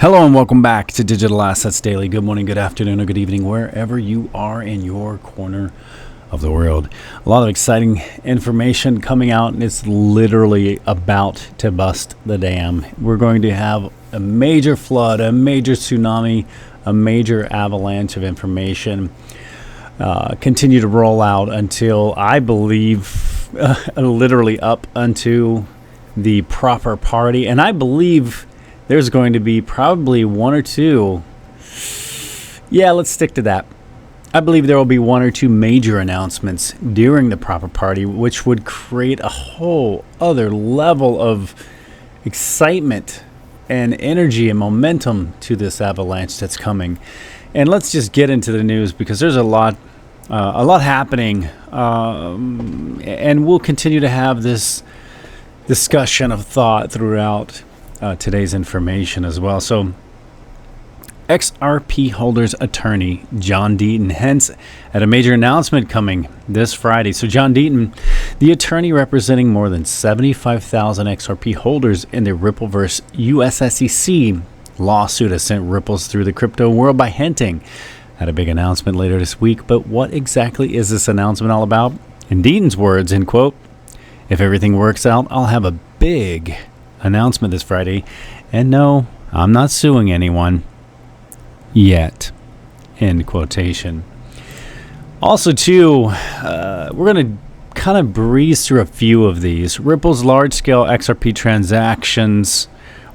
Hello and welcome back to Digital Assets Daily. Good morning, good afternoon, or good evening, wherever you are in your corner of the world. A lot of exciting information coming out, and it's literally about to bust the dam. We're going to have a major flood, a major tsunami, a major avalanche of information continue to roll out until, I believe, literally up unto the proper party. And I believe there's going to be probably one or two. Yeah, let's stick to that. I believe there will be one or two major announcements during the proper party, which would create a whole other level of excitement and energy and momentum to this avalanche that's coming. And let's just get into the news because there's a lot happening, and we'll continue to have this discussion of thought throughout today's information as well. So XRP holders attorney John Deaton hints at a major announcement coming this Friday. So John Deaton, the attorney representing more than 75,000 XRP holders in the Rippleverse USSEC lawsuit, has sent ripples through the crypto world by hinting at a big announcement later this week. But what exactly is this announcement all about? In Deaton's words, in quote, "If everything works out, I'll have a big announcement this Friday, and no, I'm not suing anyone yet," end quotation. Also, too, we're going to kind of breeze through a few of these. Ripple's large-scale XRP transactions,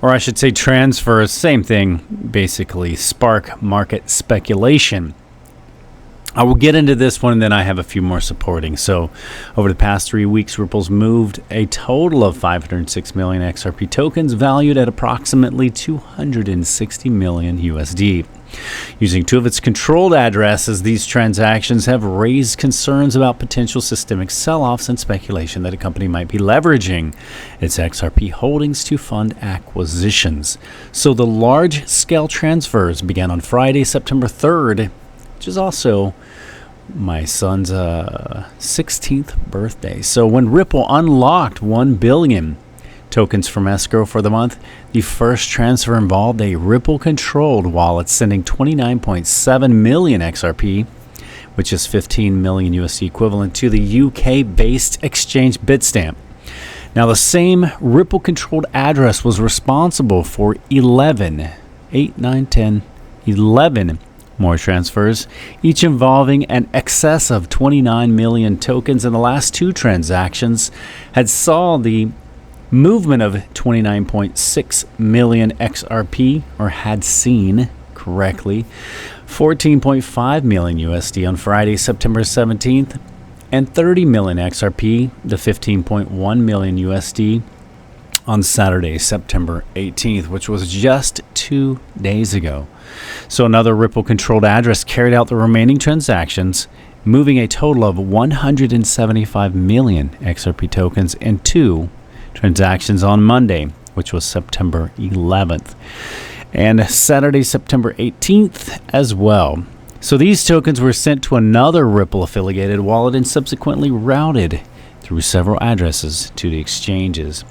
or I should say transfers, same thing, basically, spark market speculation. I will get into this one, and then I have a few more supporting. So over the past 3 weeks, Ripple's moved a total of 506 million XRP tokens valued at approximately 260 million USD. Using two of its controlled addresses, these transactions have raised concerns about potential systemic sell-offs and speculation that a company might be leveraging its XRP holdings to fund acquisitions. So the large-scale transfers began on Friday, September 3rd, which is also my son's 16th birthday. So when Ripple unlocked 1 billion tokens from escrow for the month, the first transfer involved a Ripple-controlled wallet sending 29.7 million XRP, which is 15 million USD equivalent, to the UK-based exchange Bitstamp. Now, the same Ripple-controlled address was responsible for 11 more transfers, each involving an excess of 29 million tokens, and the last two transactions had saw the movement of 29.6 million XRP, or had seen correctly 14.5 million USD on Friday, September 17th, and 30 million XRP, the 15.1 million USD, on Saturday, September 18th, which was just 2 days ago. So another Ripple-controlled address carried out the remaining transactions, moving a total of 175 million XRP tokens in two transactions on Monday, which was September 11th, and Saturday, September 18th as well. So these tokens were sent to another Ripple-affiliated wallet and subsequently routed through several addresses to the exchanges.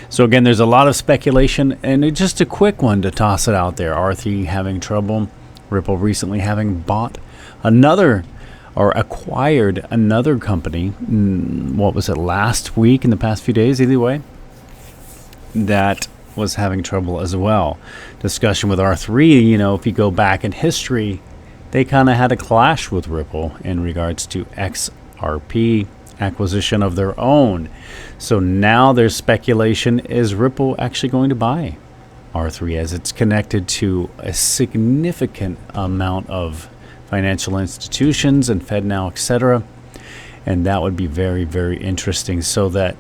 So again, there's a lot of speculation, and just a quick one to toss it out there. R3 having trouble. Ripple recently having bought another, or acquired another company. What was it, last week, in the past few days, either way, that was having trouble as well. Discussion with R3, if you go back in history, they kind of had a clash with Ripple in regards to XRP acquisition of their own. So now there's speculation, is Ripple actually going to buy R3, as it's connected to a significant amount of financial institutions and FedNow, etc. And that would be very, very interesting. So that,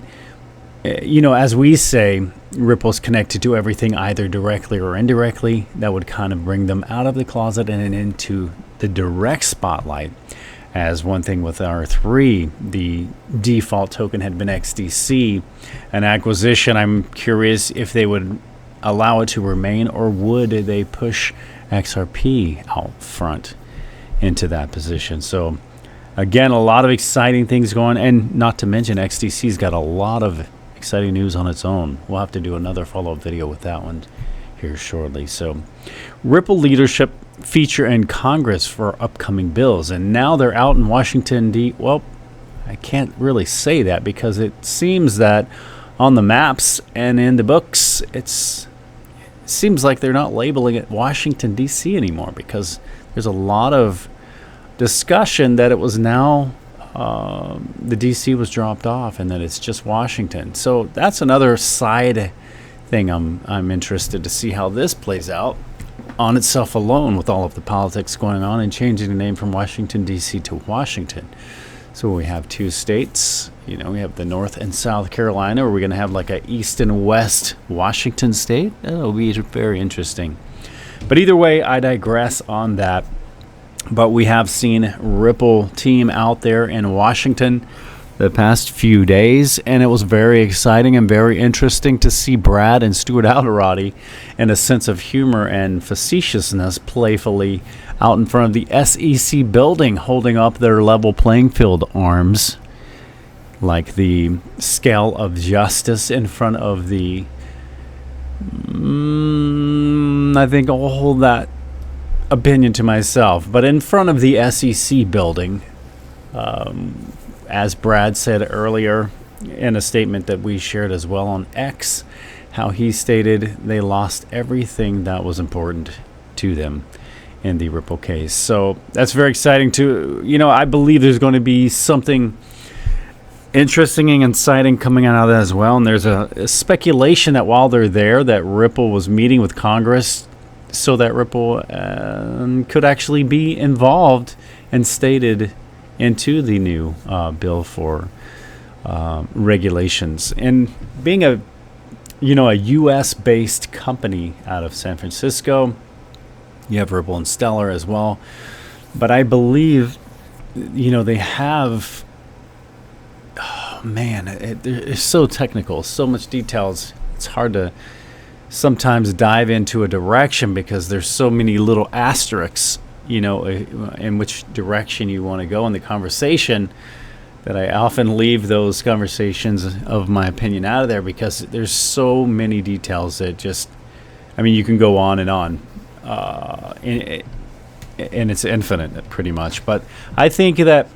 as we say, Ripple's connected to everything either directly or indirectly. That would kind of bring them out of the closet and into the direct spotlight. As one thing with R3, the default token had been XDC. An acquisition, I'm curious if they would allow it to remain, or would they push XRP out front into that position. So again, a lot of exciting things going, and not to mention XDC's got a lot of exciting news on its own. We'll have to do another follow-up video with that one here shortly. So Ripple leadership feature in Congress for upcoming bills. And now they're out in Washington, well, I can't really say that because it seems that on the maps and in the books, it seems like they're not labeling it Washington, D.C. anymore, because there's a lot of discussion that it was now the D.C. was dropped off and that it's just Washington. So that's another side thing I'm interested to see how this plays out on itself alone, with all of the politics going on and changing the name from Washington, D.C. to Washington. So we have two states, we have the North and South Carolina. Are we going to have like a East and West Washington state? That'll be very interesting. But either way, I digress on that. But we have seen Ripple team out there in Washington the past few days, and it was very exciting and very interesting to see Brad and Stuart Alderati in a sense of humor and facetiousness playfully out in front of the SEC building, holding up their level playing field arms like the scale of justice in front of the I think I'll hold that opinion to myself, but in front of the SEC building, as Brad said earlier in a statement that we shared as well on X, how he stated they lost everything that was important to them in the Ripple case. So that's very exciting too. I believe there's going to be something interesting and exciting coming out of that as well. And there's a speculation that while they're there, that Ripple was meeting with Congress so that Ripple could actually be involved and stated into the new bill for regulations. And being a U.S.-based company out of San Francisco, you have Ripple and Stellar as well. But I believe, they have, it's so technical, so much details. It's hard to sometimes dive into a direction because there's so many little asterisks, in which direction you want to go in the conversation, that I often leave those conversations of my opinion out of there because there's so many details that you can go on and on, and it's infinite pretty much. But I think that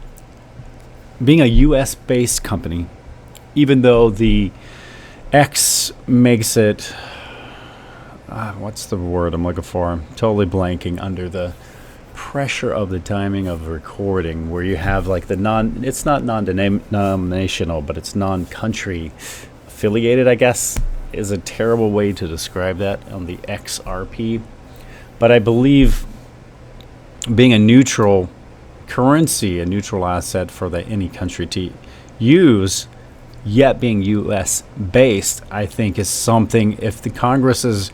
being a U.S.-based company, even though the X makes it, what's the word I'm looking for? I'm totally blanking under the pressure of the timing of recording, where you have like it's not non-denominational, but it's non-country affiliated, I guess, is a terrible way to describe that on the XRP. But I believe being a neutral currency, a neutral asset for any country to use, yet being U.S. based, I think is something, if the Congress is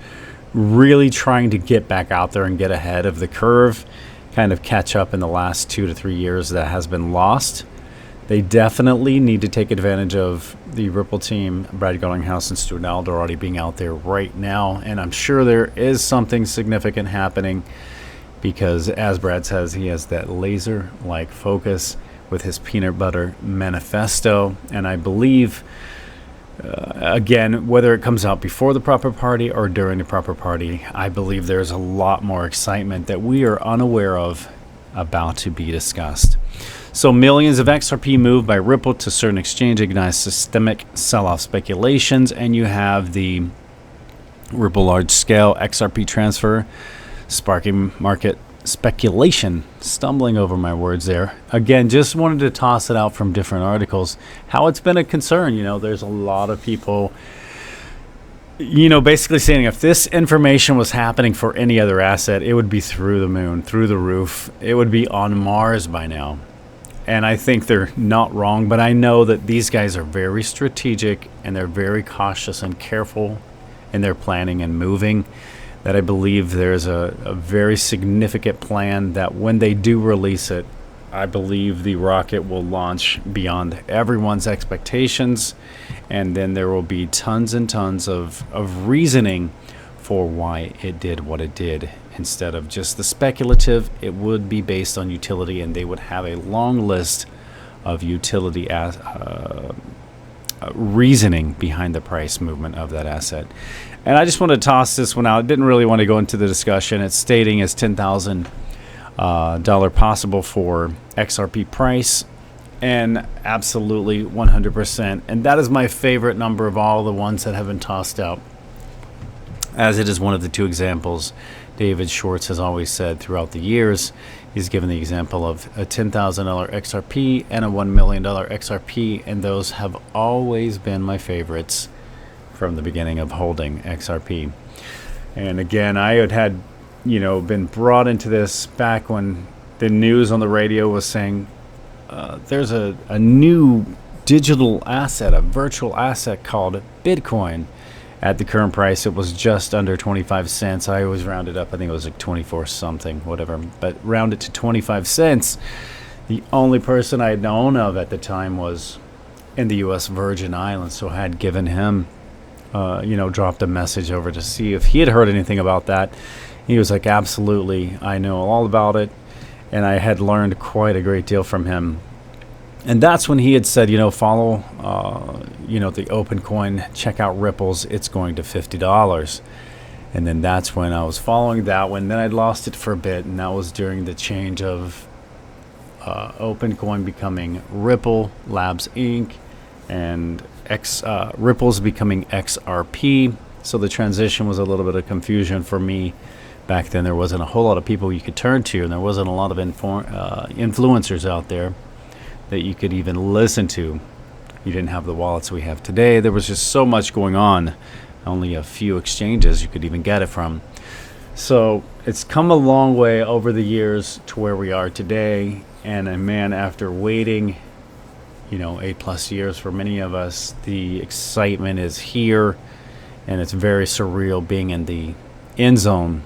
really trying to get back out there and get ahead of the curve, kind of catch up in the last 2 to 3 years that has been lost, they definitely need to take advantage of the Ripple team, Brad Garlinghouse and Stuart Alderati being out there right now. And I'm sure there is something significant happening because, as Brad says, he has that laser-like focus with his peanut butter manifesto. And I believe, again, whether it comes out before the proper party or during the proper party, I believe there's a lot more excitement that we are unaware of about to be discussed. So millions of XRP moved by Ripple to certain exchange ignites systemic sell-off speculations, and you have the Ripple large-scale XRP transfer sparking market speculation. Stumbling over my words there. Again, just wanted to toss it out from different articles. How it's been a concern. There's a lot of people, basically saying if this information was happening for any other asset, it would be through the moon, through the roof. It would be on Mars by now. And I think they're not wrong, but I know that these guys are very strategic and they're very cautious and careful in their planning and moving. That I believe there's a very significant plan that when they do release it, I believe the rocket will launch beyond everyone's expectations, and then there will be tons and tons of reasoning for why it did what it did. Instead of just the speculative, it would be based on utility, and they would have a long list of utility reasoning behind the price movement of that asset. And I just want to toss this one out. I didn't really want to go into the discussion. It's stating as $10,000 possible for XRP price, and absolutely 100%. And that is my favorite number of all the ones that have been tossed out, as it is one of the two examples David Schwartz has always said throughout the years. He's given the example of a $10,000 XRP and a $1 million XRP, and those have always been my favorites from the beginning of holding XRP. And again, I had been brought into this back when the news on the radio was saying there's a new digital asset, a virtual asset called Bitcoin. At the current price, it was just under 25 cents. I always round it up. I think it was like 24 something, whatever. But round it to 25 cents. The only person I had known of at the time was in the U.S. Virgin Islands. So I had given him, dropped a message over to see if he had heard anything about that. He was like, absolutely, I know all about it. And I had learned quite a great deal from him. And that's when he had said, follow, the open coin, check out Ripple's, it's going to $50. And then that's when I was following that one. Then I'd lost it for a bit, and that was during the change of open coin becoming Ripple Labs Inc. and Ripple's becoming XRP. So the transition was a little bit of confusion for me. Back then, there wasn't a whole lot of people you could turn to, and there wasn't a lot of influencers out there that you could even listen to. You didn't have the wallets we have today. There was just so much going on. Only a few exchanges you could even get it from. So it's come a long way over the years to where we are today. And man, after waiting, 8+ years for many of us, the excitement is here, and it's very surreal being in the end zone.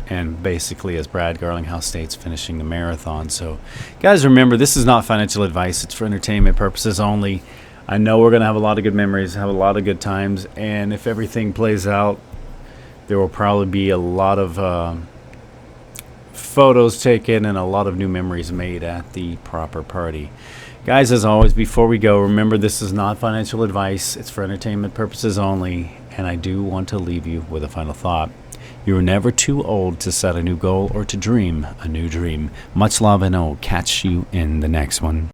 And basically, as Brad Garlinghouse states, finishing the marathon. So, guys, remember, this is not financial advice. It's for entertainment purposes only. I know we're going to have a lot of good memories, have a lot of good times. And if everything plays out, there will probably be a lot of photos taken and a lot of new memories made at the proper party. Guys, as always, before we go, remember, this is not financial advice. It's for entertainment purposes only. And I do want to leave you with a final thought. You are never too old to set a new goal or to dream a new dream. Much love, and I'll catch you in the next one.